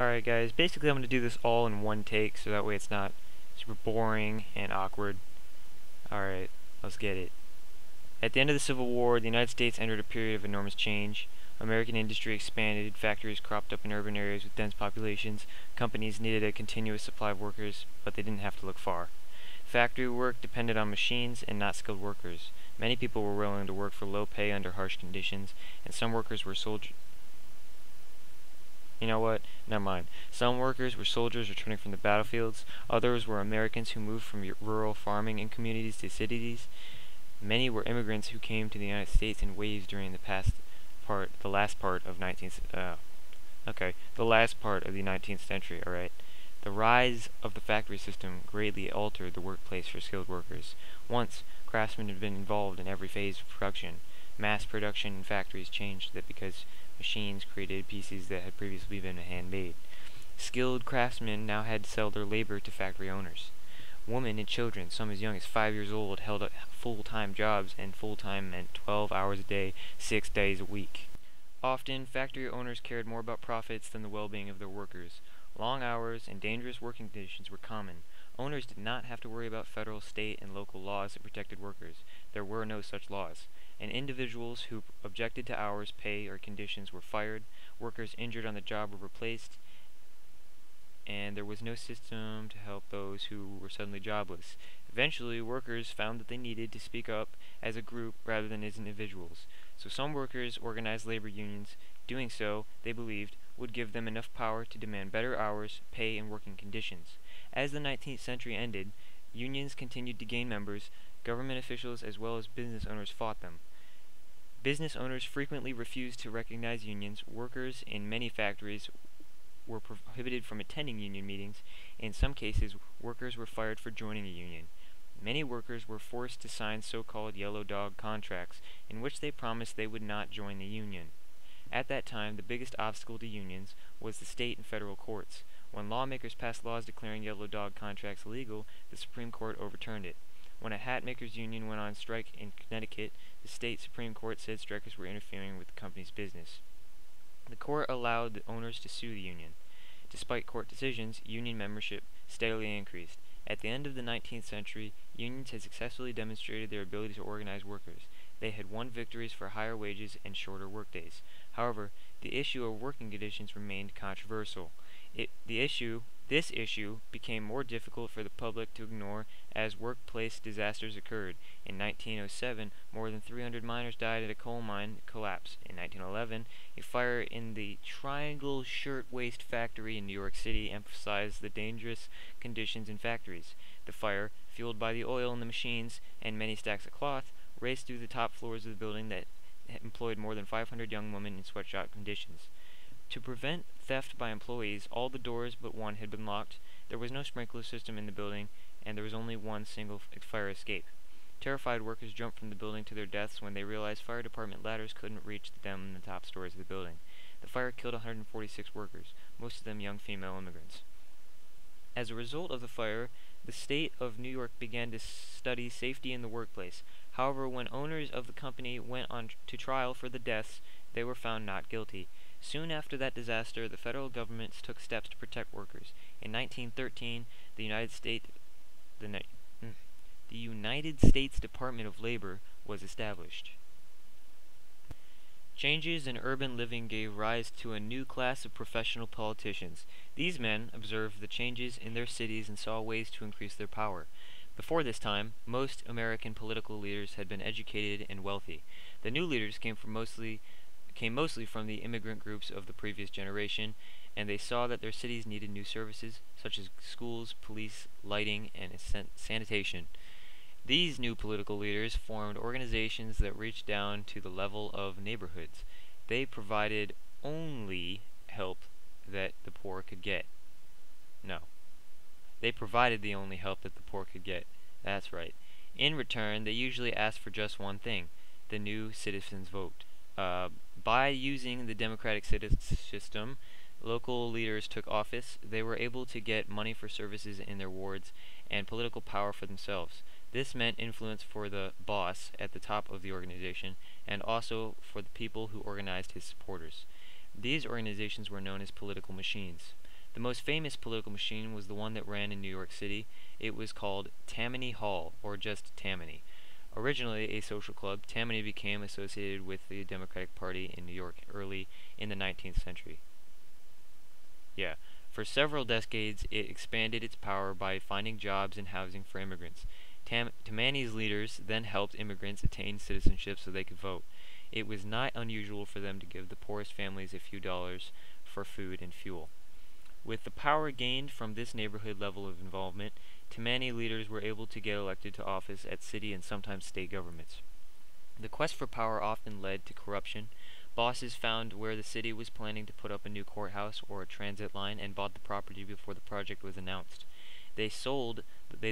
Alright guys, basically I'm going to do this all in one take so that way it's not super boring and awkward. Alright, let's get it. At the end of the Civil War, the United States entered a period of enormous change. American industry expanded, factories cropped up in urban areas with dense populations, companies needed a continuous supply of workers, but they didn't have to look far. Factory work depended on machines and not skilled workers. Many people were willing to work for low pay under harsh conditions, and some workers were soldiers. You know what? Never mind. Some workers were soldiers returning from the battlefields. Others were Americans who moved from rural farming and communities to cities. Many were immigrants who came to the United States in waves during the last part of the 19th century. All right. The rise of the factory system greatly altered the workplace for skilled workers. Once, craftsmen had been involved in every phase of production. Mass production in factories changed that because machines created pieces that had previously been handmade. Skilled craftsmen now had to sell their labor to factory owners. Women and children, some as young as 5 years old, held full-time jobs, and full-time meant 12 hours a day, 6 days a week. Often, factory owners cared more about profits than the well-being of their workers. Long hours and dangerous working conditions were common. Owners did not have to worry about federal, state, and local laws that protected workers. There were no such laws. And individuals who objected to hours, pay, or conditions were fired. Workers injured on the job were replaced. And there was no system to help those who were suddenly jobless. Eventually, workers found that they needed to speak up as a group rather than as individuals. So some workers organized labor unions. Doing so, they believed, would give them enough power to demand better hours, pay, and working conditions. As the 19th century ended, unions continued to gain members. Government officials as well as business owners fought them. Business owners frequently refused to recognize unions. Workers in many factories were prohibited from attending union meetings. In some cases, workers were fired for joining a union. Many workers were forced to sign so-called yellow dog contracts, in which they promised they would not join the union. At that time, the biggest obstacle to unions was the state and federal courts. When lawmakers passed laws declaring yellow dog contracts illegal, the Supreme Court overturned it. When a hat makers union went on strike in Connecticut, the state Supreme Court said strikers were interfering with the company's business. The court allowed the owners to sue the union. Despite court decisions, union membership steadily increased. At the end of the 19th century, unions had successfully demonstrated their ability to organize workers. They had won victories for higher wages and shorter workdays. However, the issue of working conditions remained controversial. This issue became more difficult for the public to ignore as workplace disasters occurred. In 1907, more than 300 miners died at a coal mine collapse. In 1911, a fire in the Triangle Shirtwaist Factory in New York City emphasized the dangerous conditions in factories. The fire, fueled by the oil in the machines and many stacks of cloth, raced through the top floors of the building that employed more than 500 young women in sweatshop conditions. To prevent theft by employees, all the doors but one had been locked. There was no sprinkler system in the building, and there was only one single fire escape. Terrified workers jumped from the building to their deaths when they realized fire department ladders couldn't reach them in the top stories of the building. The fire killed 146 workers, most of them young female immigrants. As a result of the fire, the state of New York began to study safety in the workplace. However, when owners of the company went on to trial for the deaths, they were found not guilty. Soon after that disaster, the federal government took steps to protect workers. In 1913, the United States Department of Labor was established. Changes in urban living gave rise to a new class of professional politicians. These men observed the changes in their cities and saw ways to increase their power. Before this time, most American political leaders had been educated and wealthy. The new leaders came mostly from the immigrant groups of the previous generation, and they saw that their cities needed new services, such as schools, police, lighting, and sanitation. These new political leaders formed organizations that reached down to the level of neighborhoods. They provided only help that the poor could get. No. They provided the only help that the poor could get. That's right. In return, they usually asked for just one thing: the new citizens' vote. By using the democratic system, local leaders took office. They were able to get money for services in their wards and political power for themselves. This meant influence for the boss at the top of the organization and also for the people who organized his supporters. These organizations were known as political machines. The most famous political machine was the one that ran in New York City. It was called Tammany Hall, or just Tammany. Originally a social club, Tammany became associated with the Democratic Party in New York early in the 19th century. Yeah. For several decades, it expanded its power by finding jobs and housing for immigrants. Tammany's leaders then helped immigrants attain citizenship so they could vote. It was not unusual for them to give the poorest families a few dollars for food and fuel. With the power gained from this neighborhood level of involvement, Tammany leaders were able to get elected to office at city and sometimes state governments. The quest for power often led to corruption. Bosses found where the city was planning to put up a new courthouse or a transit line and bought the property before the project was announced. They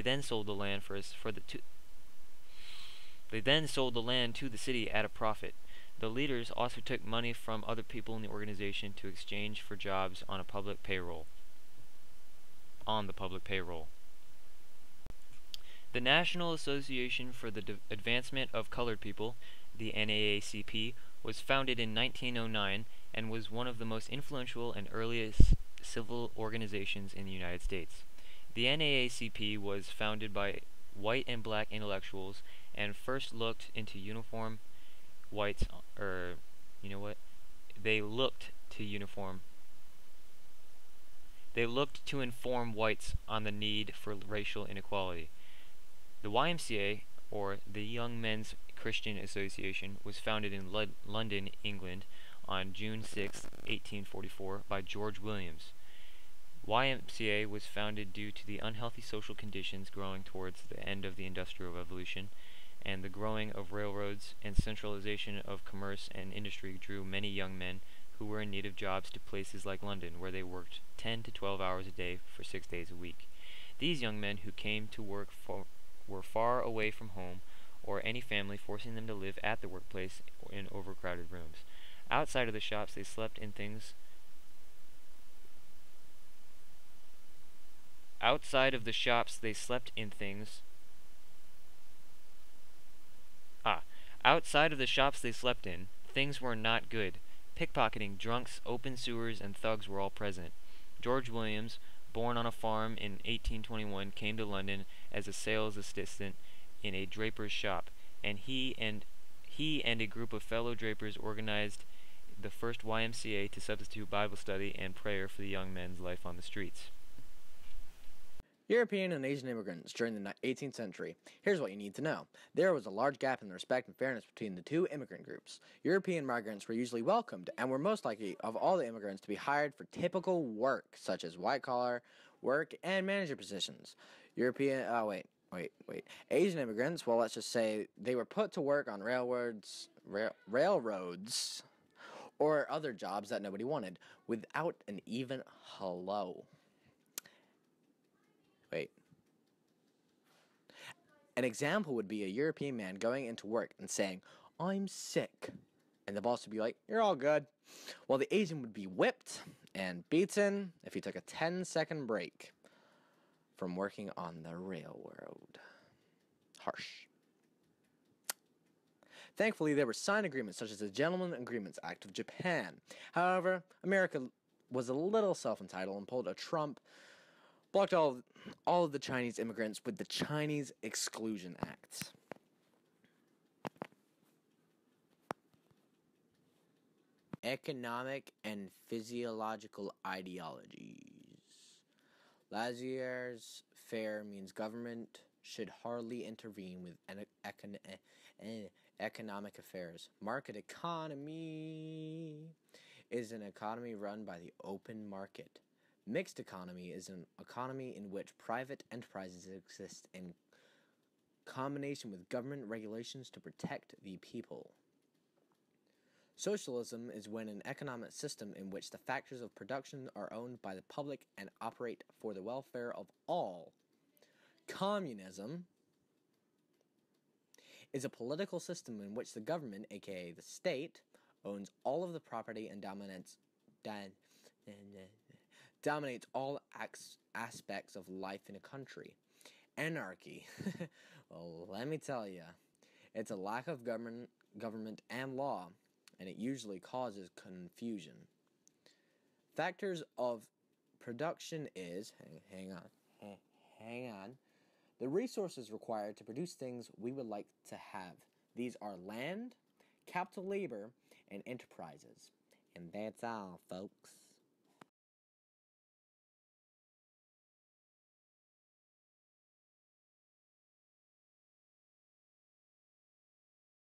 then sold the land to the city at a profit. The leaders also took money from other people in the organization to exchange for jobs on the public payroll. The National Association for the Advancement of Colored People, the NAACP, was founded in 1909 and was one of the most influential and earliest civil organizations in the United States. The NAACP was founded by white and black intellectuals and first looked into uniform whites, They looked to inform whites on the need for racial inequality. The YMCA, or the Young Men's Christian Association, was founded in London, England, on June 6, 1844, by George Williams. YMCA was founded due to the unhealthy social conditions growing towards the end of the Industrial Revolution, and the growing of railroads and centralization of commerce and industry drew many young men who were in need of jobs to places like London, where they worked 10 to 12 hours a day for 6 days a week. These young men who came to work were far away from home or any family, forcing them to live at the workplace in overcrowded rooms. Outside of the shops they slept in things things were not good. Pickpocketing, drunks, open sewers, and thugs were all present. George Williams, born on a farm in 1821, came to London as a sales assistant in a draper's shop, and he and a group of fellow drapers organized the first YMCA to substitute Bible study and prayer for the young men's life on the streets. European and Asian immigrants during the 18th century. Here's what you need to know. There was a large gap in the respect and fairness between the two immigrant groups. European migrants were usually welcomed and were most likely of all the immigrants to be hired for typical work, such as white-collar work and manager positions. Asian immigrants, well, let's just say they were put to work on railroads, or other jobs that nobody wanted, without an even hello. An example would be a European man going into work and saying, "I'm sick." And the boss would be like, "You're all good." While the Asian would be whipped and beaten if he took a 10-second break from working on the railroad. Harsh. Thankfully, there were signed agreements such as the Gentlemen's Agreements Act of Japan. However, America was a little self-entitled and pulled a Trump, blocked all of the Chinese immigrants with the Chinese Exclusion Act. Economic and physiological ideologies. Laissez faire means government should hardly intervene with economic affairs. Market economy is an economy run by the open market. Mixed economy is an economy in which private enterprises exist in combination with government regulations to protect the people. Socialism is when an economic system in which the factors of production are owned by the public and operate for the welfare of all. Communism is a political system in which the government, aka the state, owns all of the property and dominates all aspects of life in a country. Anarchy. Well, let me tell you, it's a lack of government and law, and it usually causes confusion. Factors of Production is, hang on, the resources required to produce things we would like to have. These are land, capital labor, and enterprises. And that's all, folks.